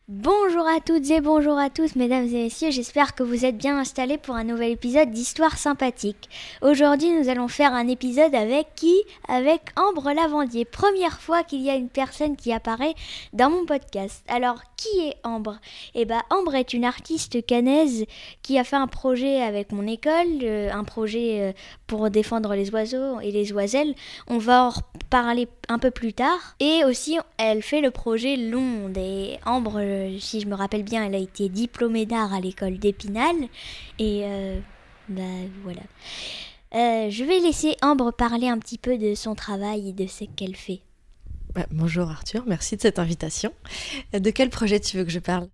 Bonjour à toutes et bonjour à tous, mesdames et messieurs, j'espère que vous êtes bien installés pour un nouvel épisode d'Histoire sympathique. Aujourd'hui, nous allons faire un épisode avec qui? Avec Ambre Lavandier. Première fois qu'il y a une personne qui apparaît dans mon podcast. Alors, qui est Ambre? Ambre est une artiste caennaise qui a fait un projet avec mon école, un projet pour défendre les oiseaux et les oiselles. On va en reparler un peu plus tard. Et aussi, elle fait le projet L'Onde. Et Ambre, si je me rappelle bien, elle a été diplômée d'art à l'école d'Épinal. Et voilà. Je vais laisser Ambre parler un petit peu de son travail et de ce qu'elle fait. Bonjour Arthur, merci de cette invitation. De quel projet tu veux que je parle?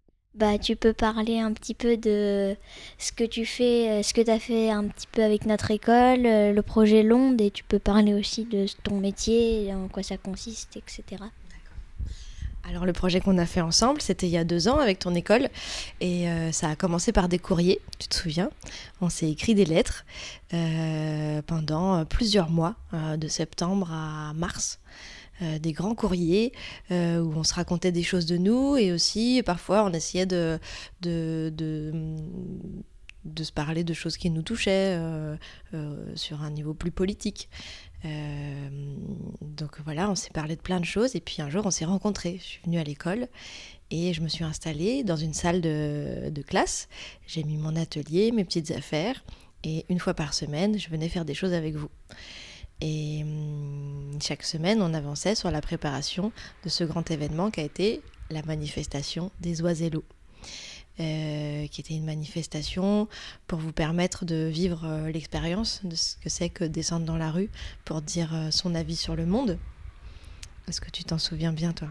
Tu peux parler un petit peu de ce que tu fais, ce que tu as fait un petit peu avec notre école, le projet L'Onde, et tu peux parler aussi de ton métier, en quoi ça consiste, etc. Alors le projet qu'on a fait ensemble, c'était il y a 2 ans avec ton école et ça a commencé par des courriers, tu te souviens? On s'est écrit des lettres pendant plusieurs mois, de septembre à mars. Des grands courriers où on se racontait des choses de nous et aussi parfois on essayait de se parler de choses qui nous touchaient sur un niveau plus politique. Donc voilà, on s'est parlé de plein de choses et puis un jour on s'est rencontrés. Je suis venue à l'école et je me suis installée dans une salle de classe. J'ai mis mon atelier, mes petites affaires et une fois par semaine, je venais faire des choses avec vous. Et chaque semaine, on avançait sur la préparation de ce grand événement qui a été la manifestation des Oisellots. Qui était une manifestation pour vous permettre de vivre l'expérience de ce que c'est que descendre dans la rue pour dire son avis sur le monde. Est-ce que tu t'en souviens bien, toi?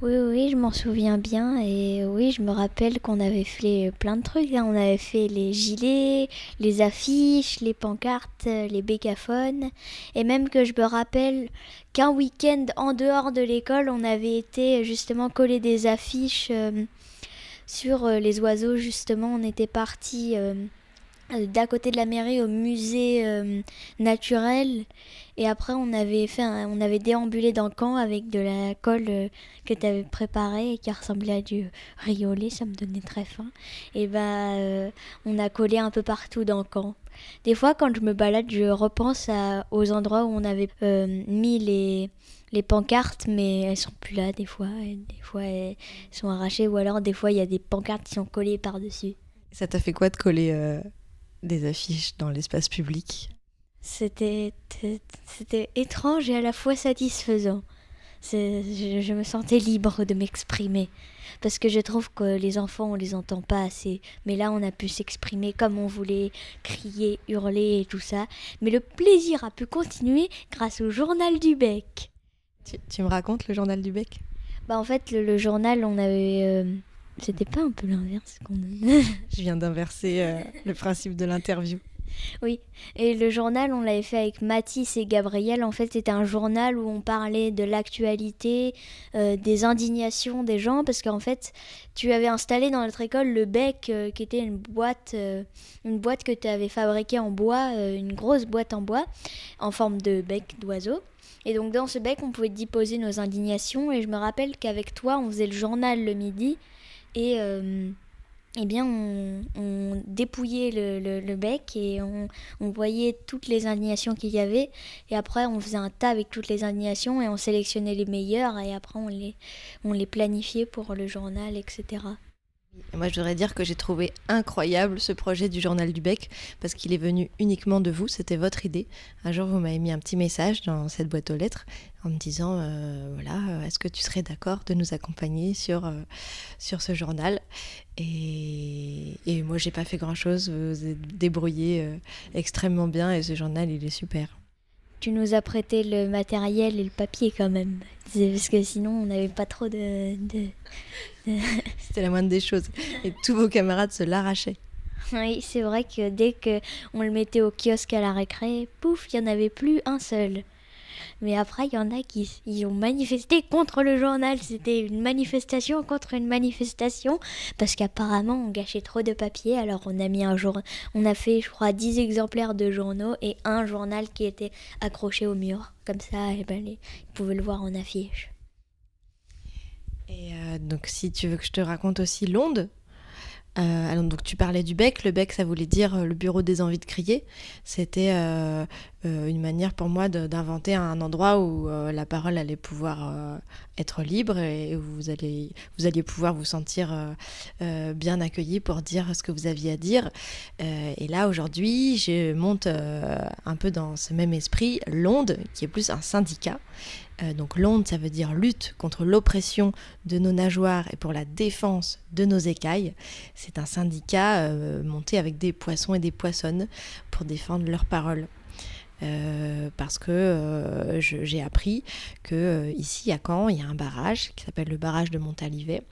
Oui, je m'en souviens bien et oui, je me rappelle qu'on avait fait plein de trucs. On avait fait les gilets, les affiches, les pancartes, les bécaphones et même que je me rappelle qu'un week-end en dehors de l'école, on avait été justement coller des affiches sur les oiseaux. Justement, on était partis d'à côté de la mairie au musée naturel et après on avait déambulé dans le camp avec de la colle que tu avais préparée et qui ressemblait à du riz au lait, ça me donnait très faim et on a collé un peu partout dans le camp. Des fois quand je me balade je repense aux endroits où on avait mis les pancartes, mais elles sont plus là des fois, et des fois elles sont arrachées ou alors des fois il y a des pancartes qui sont collées par-dessus. Ça t'a fait quoi de coller des affiches dans l'espace public? C'était, c'était étrange et à la fois satisfaisant. Je me sentais libre de m'exprimer. Parce que je trouve que les enfants, on les entend pas assez. Mais là, on a pu s'exprimer comme on voulait, crier, hurler et tout ça. Mais le plaisir a pu continuer grâce au journal du bec. Tu me racontes le journal du bec? En fait, le journal, on avait... c'était pas un peu l'inverse qu'on... Je viens d'inverser le principe de l'interview. Oui, et le journal, on l'avait fait avec Mathis et Gabriel. En fait, c'était un journal où on parlait de l'actualité, des indignations des gens, parce qu'en fait, tu avais installé dans notre école le bec, qui était une boîte que tu avais fabriquée en bois, une grosse boîte en bois, en forme de bec d'oiseau. Et donc, dans ce bec, on pouvait déposer nos indignations. Et je me rappelle qu'avec toi, on faisait le journal le midi. Et on dépouillait le bec et on voyait toutes les indignations qu'il y avait. Et après, on faisait un tas avec toutes les indignations et on sélectionnait les meilleures. Et après, on les planifiait pour le journal, etc. Et moi, je voudrais dire que j'ai trouvé incroyable ce projet du journal du bec parce qu'il est venu uniquement de vous, c'était votre idée. Un jour, vous m'avez mis un petit message dans cette boîte aux lettres en me disant est-ce que tu serais d'accord de nous accompagner sur ce journal et moi, j'ai pas fait grand-chose, vous vous êtes débrouillé extrêmement bien et ce journal, il est super. Tu nous as prêté le matériel et le papier quand même. Parce que sinon, on n'avait pas trop de... C'était la moindre des choses. Et tous vos camarades se l'arrachaient. Oui, c'est vrai que dès qu'on le mettait au kiosque à la récré, pouf, il n'y en avait plus un seul. Mais après, il y en a qui ils ont manifesté contre le journal. C'était une manifestation contre une manifestation. Parce qu'apparemment, on gâchait trop de papier. Alors, on a mis on a fait, je crois, 10 exemplaires de journaux et un journal qui était accroché au mur. Comme ça, ils pouvaient le voir en affiche. Et donc si tu veux que je te raconte aussi l'onde, alors, donc tu parlais du bec. Le bec, ça voulait dire le bureau des envies de crier. C'était une manière pour moi d'inventer un endroit où la parole allait pouvoir être libre et où vous alliez pouvoir vous sentir bien accueilli pour dire ce que vous aviez à dire. Et là, aujourd'hui, je monte un peu dans ce même esprit l'onde, qui est plus un syndicat. Donc l'onde, ça veut dire lutte contre l'oppression de nos nageoires et pour la défense de nos écailles. C'est un syndicat monté avec des poissons et des poissonnes pour défendre leurs paroles. Parce que j'ai appris que ici à Caen, il y a un barrage qui s'appelle le barrage de Montalivet,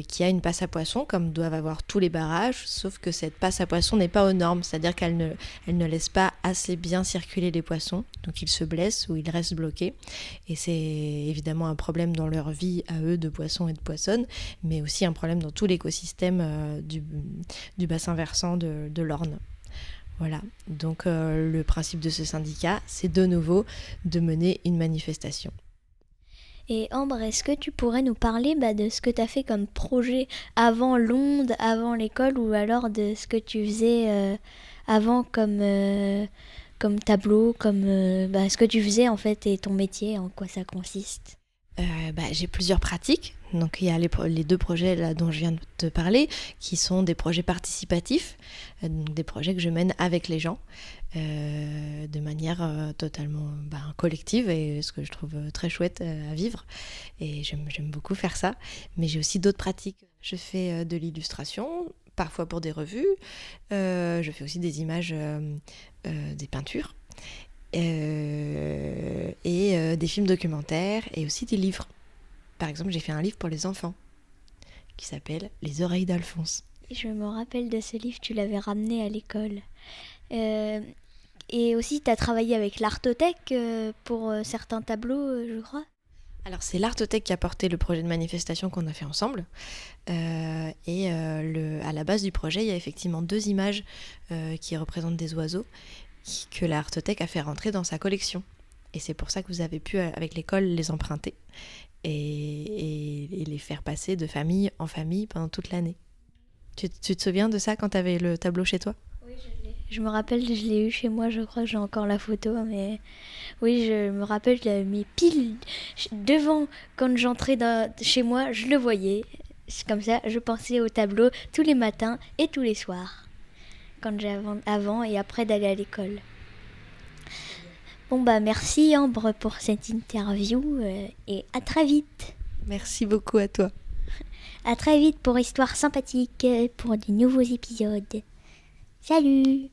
qui a une passe à poissons comme doivent avoir tous les barrages, sauf que cette passe à poissons n'est pas aux normes, c'est-à-dire qu'elle ne laisse pas assez bien circuler les poissons, donc ils se blessent ou ils restent bloqués, et c'est évidemment un problème dans leur vie à eux de poissons et de poissonnes, mais aussi un problème dans tout l'écosystème du bassin versant de l'Orne. Voilà, donc le principe de ce syndicat, c'est de nouveau de mener une manifestation. Et Ambre, est-ce que tu pourrais nous parler de ce que tu as fait comme projet avant l'onde, avant l'école, ou alors de ce que tu faisais avant comme tableau, comme ce que tu faisais en fait et ton métier, en quoi ça consiste? J'ai plusieurs pratiques. Donc il y a les deux projets là dont je viens de te parler, qui sont des projets participatifs, des projets que je mène avec les gens, de manière totalement collective, et ce que je trouve très chouette à vivre. Et j'aime beaucoup faire ça. Mais j'ai aussi d'autres pratiques. Je fais de l'illustration, parfois pour des revues. Je fais aussi des images, des peintures. Et des films documentaires et aussi des livres. Par exemple, j'ai fait un livre pour les enfants qui s'appelle Les oreilles d'Alphonse. Je me rappelle de ce livre, tu l'avais ramené à l'école. Et aussi, tu as travaillé avec l'Artothèque pour certains tableaux, je crois. Alors, c'est l'Artothèque qui a porté le projet de manifestation qu'on a fait ensemble. À la base du projet, il y a effectivement 2 images qui représentent des oiseaux que l'Artothèque a fait rentrer dans sa collection. Et c'est pour ça que vous avez pu, avec l'école, les emprunter et les faire passer de famille en famille pendant toute l'année. Tu te souviens de ça quand tu avais le tableau chez toi ? Oui, je l'ai. Je me rappelle, je l'ai eu chez moi, je crois que j'ai encore la photo, mais oui, je me rappelle, je l'avais mis pile devant quand j'entrais chez moi, je le voyais. C'est comme ça, je pensais au tableau tous les matins et tous les soirs, avant et après d'aller à l'école. Bon merci Ambre pour cette interview et à très vite. Merci beaucoup à toi. À très vite pour Histoire sympathique, pour des nouveaux épisodes. Salut!